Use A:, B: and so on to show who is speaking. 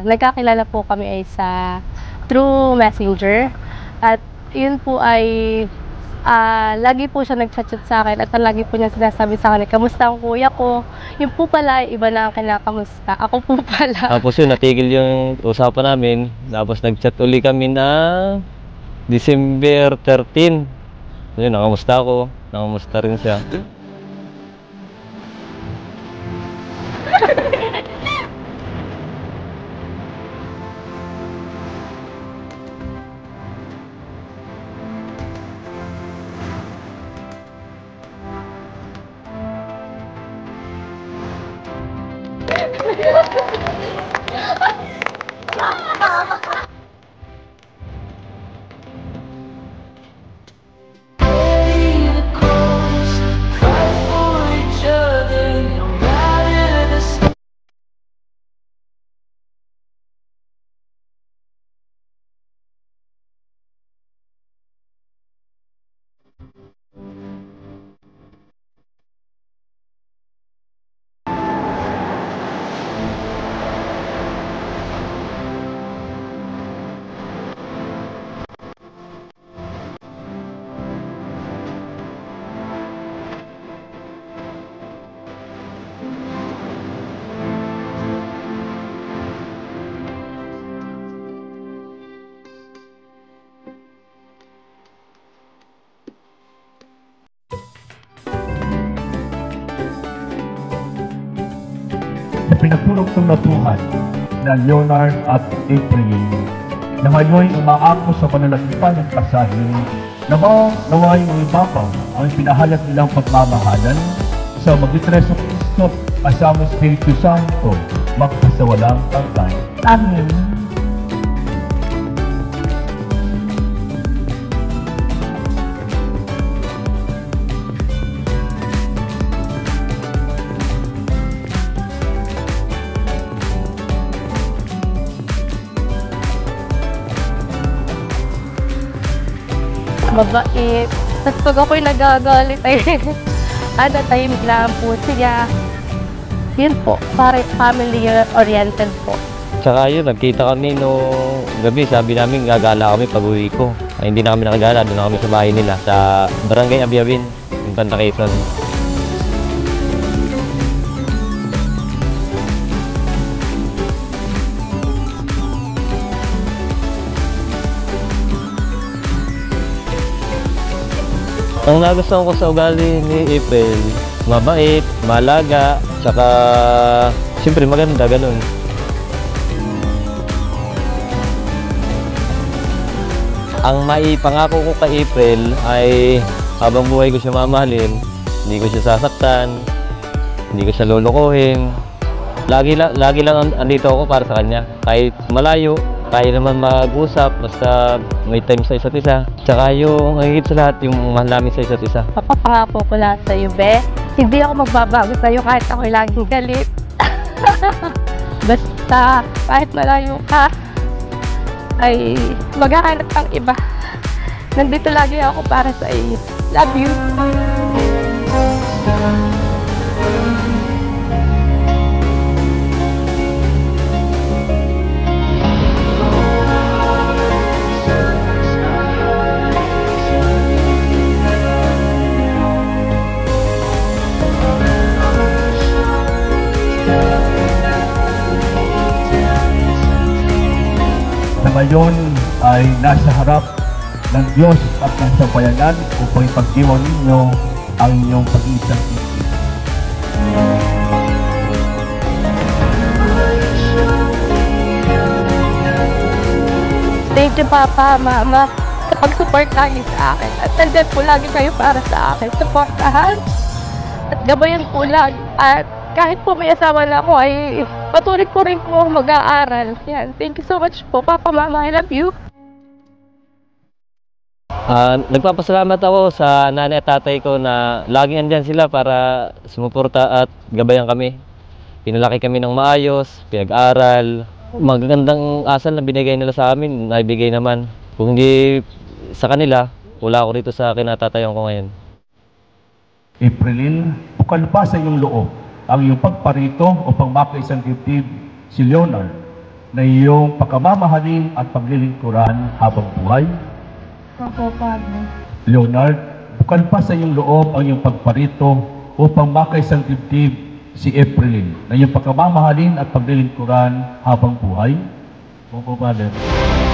A: Nagkakilala po kami ay sa through Messenger at yun po ay lagi po siya nagcha-chat sa akin at lagi po niya sinasabi sa akin, "Kamusta ang kuya ko?" Yun po pala ay iba na ang kinakamusta. Ako po pala.
B: Tapos yun, natigil yung usapan namin. Tapos nag-chat uli kami na December 13. Yun, nakamusta ako. Nakamusta rin siya.
C: Sa pinagtulog ng natuhan na Leonard at April na ngayon umaako sa panalagipan ng pasahin na naway ibabaw ang pinahalat nilang pagmamahalan sa Magitreso Cristo kasama Espiritu Santo magpasawalang hanggan. Amen.
A: Mabait. Tapos pag ako'y nagagalit ay tahimik lang po siya. Yun po, para family-oriented po.
B: Tsaka yun, nagkita kami nung gabi. Sabi namin, gagala kami pag uwi ko. Ay, hindi na kami nakagala. Doon na kami sa bahay nila. Sa Barangay Abiabin, yung Banta Quezon. Ang nagustuhan ko sa ugali ni April, mabait, malaga, tsaka siyempre maganda, ganun. Ang maipangako ko kay April ay habang buhay ko siya mamahalin, hindi ko siya sasaktan, hindi ko siya lolokohin. Lagi lang andito ako para sa kanya. Kahit malayo, kaya naman mag-usap, basta may time sa isa't isa. Tsaka yung higit sa lahat, yung mahal namin sa isa't isa.
A: Papapangako ko lahat sa'yo, Be. Hindi ako magbabago sa'yo kahit ako'y laging galit. Basta, kahit malayo ka, ay maghahanap ang iba. Nandito lagi ako para sa iyo. Love you.
C: Ngayon ay nasa harap ng Diyos at ng sambayanan upang ipagdiwang ninyo ang inyong pag-iisang isip.
A: Thank you, Papa, Mama, sa pag-support lagi sa akin. At nandyan po lagi kayo para sa akin. Supportahan at gabayan po lagi. At kahit po may asawa na ako ay patuloy ko rin po mag-aaral. Yan. Thank you so much po, Papa, Mama. I love you.
B: Nagpapasalamat ako sa nanay at tatay ko na laging andyan sila para sumuporta at gabayan kami. Pinalaki kami ng maayos, pinag-aral. Magagandang asal na binigay nila sa amin, naibigay naman. Kung hindi sa kanila, wala ako rito sa kinatatayon ko ngayon.
C: Aprilin, bukal pa sa iyong loob ang iyong pagparito upang makaisang dibdib si Leonard na iyong pagmamahalin at paglilingkuran habang buhay?
A: Opo, Padre.
C: Leonard, bukan pa sa iyong loob ang iyong pagparito upang makaisang dibdib si April na iyong pagmamahalin at paglilingkuran habang buhay?
B: Opo, Father.